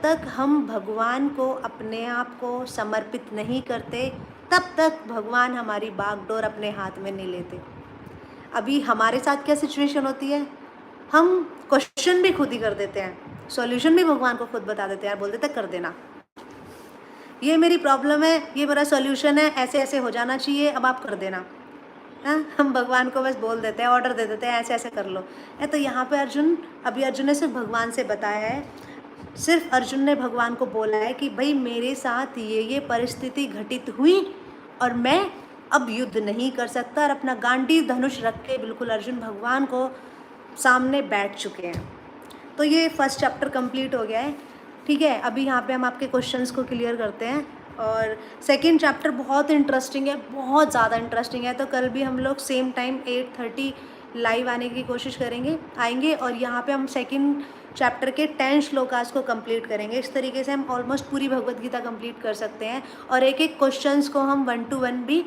तक हम भगवान को अपने आप को समर्पित नहीं करते, तब तक भगवान हमारी बागडोर अपने हाथ में नहीं लेते। अभी हमारे साथ क्या सिचुएशन होती है, हम क्वेश्चन भी खुद ही कर देते हैं, सॉल्यूशन भी भगवान को खुद बता देते हैं, बोल देते कर देना, ये मेरी प्रॉब्लम है, ये मेरा सॉल्यूशन है, ऐसे ऐसे हो जाना चाहिए, अब आप कर देना। हाँ, हम भगवान को बस बोल देते हैं, ऑर्डर दे देते हैं, ऐसे ऐसे कर लो। तो यहाँ पे अर्जुन ने सिर्फ भगवान से बताया है, सिर्फ अर्जुन ने भगवान को बोला है कि भाई मेरे साथ ये परिस्थिति घटित हुई और मैं अब युद्ध नहीं कर सकता, और अपना गांडीव धनुष रख के बिल्कुल अर्जुन भगवान को सामने बैठ चुके हैं। तो ये फर्स्ट चैप्टर कंप्लीट हो गया है। ठीक है, अभी यहाँ पे हम आपके क्वेश्चंस को क्लियर करते हैं। और सेकंड चैप्टर बहुत इंटरेस्टिंग है, बहुत ज़्यादा इंटरेस्टिंग है। तो कल भी हम लोग सेम टाइम 8:30 लाइव आने की कोशिश आएंगे और यहाँ पे हम सेकंड चैप्टर के 10 श्लोकास को कंप्लीट करेंगे। इस तरीके से हम ऑलमोस्ट पूरी भगवत गीता कंप्लीट कर सकते हैं, और एक एक क्वेश्चंस को हम 1 to 1 भी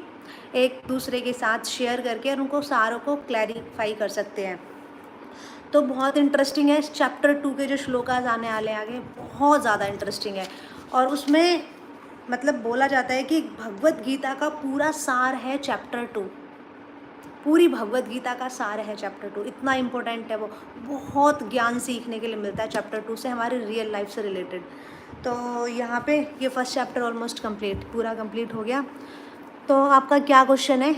एक दूसरे के साथ शेयर करके और उनको सारों को क्लैरिफाई कर सकते हैं। तो बहुत इंटरेस्टिंग है। चैप्टर 2 के जो श्लोकास आने वाले आगे बहुत ज़्यादा इंटरेस्टिंग है, और उसमें मतलब बोला जाता है कि भगवत गीता का पूरा सार है चैप्टर 2, पूरी भगवत गीता का सार है चैप्टर 2। इतना इम्पोर्टेंट है वो, बहुत ज्ञान सीखने के लिए मिलता है चैप्टर 2 से, हमारे रियल लाइफ से रिलेटेड। तो यहाँ पे ये फर्स्ट चैप्टर ऑलमोस्ट पूरा कंप्लीट हो गया। तो आपका क्या क्वेश्चन है,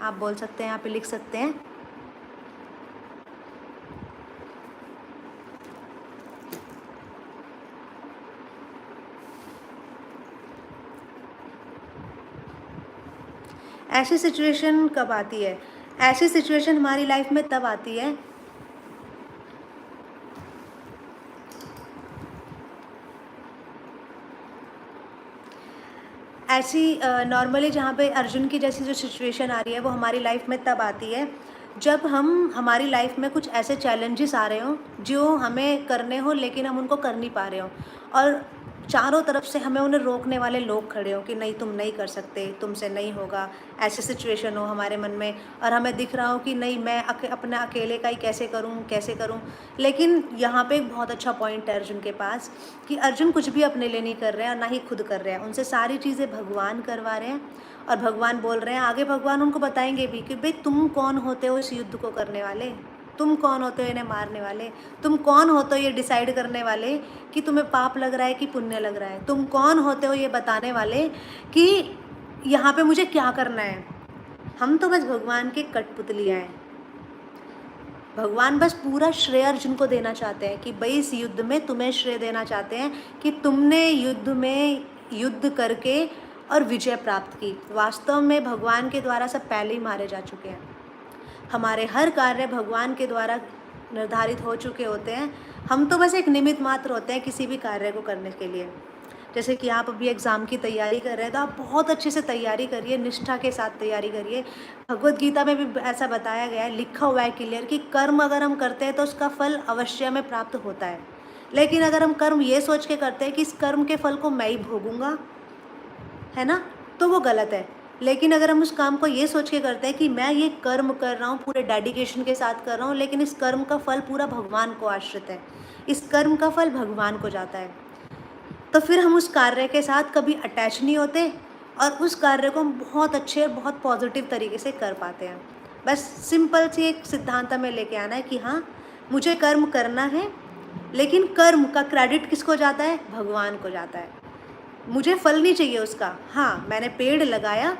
आप बोल सकते हैं, यहाँ पे लिख सकते हैं। ऐसी सिचुएशन कब आती है? ऐसी सिचुएशन हमारी लाइफ में तब आती है ऐसी नॉर्मली जहाँ पे अर्जुन की जैसी जो सिचुएशन आ रही है वो हमारी लाइफ में तब आती है जब हमारी लाइफ में कुछ ऐसे चैलेंजेस आ रहे हों जो हमें करने हो लेकिन हम उनको कर नहीं पा रहे हों, और चारों तरफ से हमें उन्हें रोकने वाले लोग खड़े हों कि नहीं तुम नहीं कर सकते, तुमसे नहीं होगा। ऐसी सिचुएशन हो हमारे मन में और हमें दिख रहा हो कि नहीं मैं अपने अकेले का ही कैसे करूं। लेकिन यहाँ पे एक बहुत अच्छा पॉइंट है अर्जुन के पास कि अर्जुन कुछ भी अपने लिए नहीं कर रहे हैं और ना ही खुद कर रहे हैं, उनसे सारी चीज़ें भगवान करवा रहे हैं और भगवान बोल रहे हैं। आगे भगवान उनको बताएंगे भी कि भाई तुम कौन होते हो इस युद्ध को करने वाले, तुम कौन होते हो इन्हें मारने वाले, तुम कौन होते हो ये डिसाइड करने वाले कि तुम्हें पाप लग रहा है कि पुण्य लग रहा है, तुम कौन होते हो ये बताने वाले कि यहाँ पे मुझे क्या करना है। हम तो बस भगवान के कठपुतलियाँ हैं। भगवान बस पूरा श्रेय अर्जुन को देना चाहते हैं कि भाई इस युद्ध में तुम्हें श्रेय देना चाहते हैं कि तुमने युद्ध करके और विजय प्राप्त की। वास्तव में भगवान के द्वारा सब पहले ही मारे जा चुके हैं। हमारे हर कार्य भगवान के द्वारा निर्धारित हो चुके होते हैं, हम तो बस एक निमित्त मात्र होते हैं किसी भी कार्य को करने के लिए। जैसे कि आप अभी एग्ज़ाम की तैयारी कर रहे हैं तो आप बहुत अच्छे से तैयारी करिए, निष्ठा के साथ तैयारी करिए। भगवत गीता में भी ऐसा बताया गया है, लिखा हुआ है क्लियर कि कर्म अगर हम करते हैं तो उसका फल अवश्य हमें प्राप्त होता है। लेकिन अगर हम कर्म ये सोच के करते हैं कि इस कर्म के फल को मैं ही भोगूंगा, है ना, तो वो गलत है। लेकिन अगर हम उस काम को ये सोच के करते हैं कि मैं ये कर्म कर रहा हूँ, पूरे डेडिकेशन के साथ कर रहा हूँ, लेकिन इस कर्म का फल पूरा भगवान को आश्रित है, इस कर्म का फल भगवान को जाता है, तो फिर हम उस कार्य के साथ कभी अटैच नहीं होते और उस कार्य को हम बहुत अच्छे और बहुत पॉजिटिव तरीके से कर पाते हैं। बस सिंपल सी एक सिद्धांत में लेके आना है कि हाँ मुझे कर्म करना है, लेकिन कर्म का क्रेडिट किसको जाता है? भगवान को जाता है। मुझे फल नहीं चाहिए उसका। हाँ, मैंने पेड़ लगाया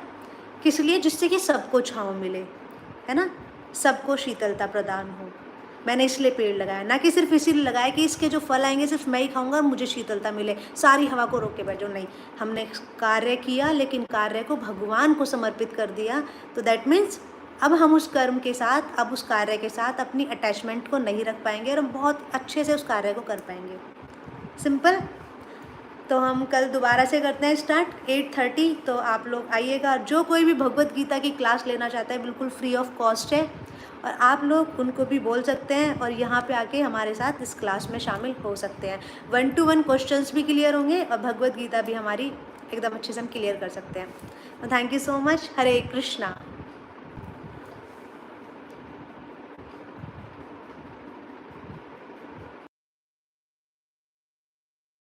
किस लिए? जिससे कि सबको छाँव मिले, है ना, सबको शीतलता प्रदान हो। मैंने इसलिए पेड़ लगाया, ना कि सिर्फ इसीलिए लगाया कि इसके जो फल आएंगे सिर्फ मैं ही खाऊंगा और मुझे शीतलता मिले, सारी हवा को रोक के बैठो। नहीं, हमने कार्य किया लेकिन कार्य को भगवान को समर्पित कर दिया। तो दैट मीन्स अब हम उस कर्म के साथ, अब उस कार्य के साथ अपनी अटैचमेंट को नहीं रख पाएंगे और हम बहुत अच्छे से उस कार्य को कर पाएंगे। सिंपल। तो हम कल दोबारा से करते हैं स्टार्ट 8:30। तो आप लोग आइएगा। जो कोई भी भगवत गीता की क्लास लेना चाहता है बिल्कुल फ्री ऑफ कॉस्ट है, और आप लोग उनको भी बोल सकते हैं और यहाँ पे आके हमारे साथ इस क्लास में शामिल हो सकते हैं। 1 to 1 क्वेश्चंस भी क्लियर होंगे और भगवत गीता भी हमारी एकदम अच्छे से हम क्लियर कर सकते हैं। Thank you so much. Hare Krishna.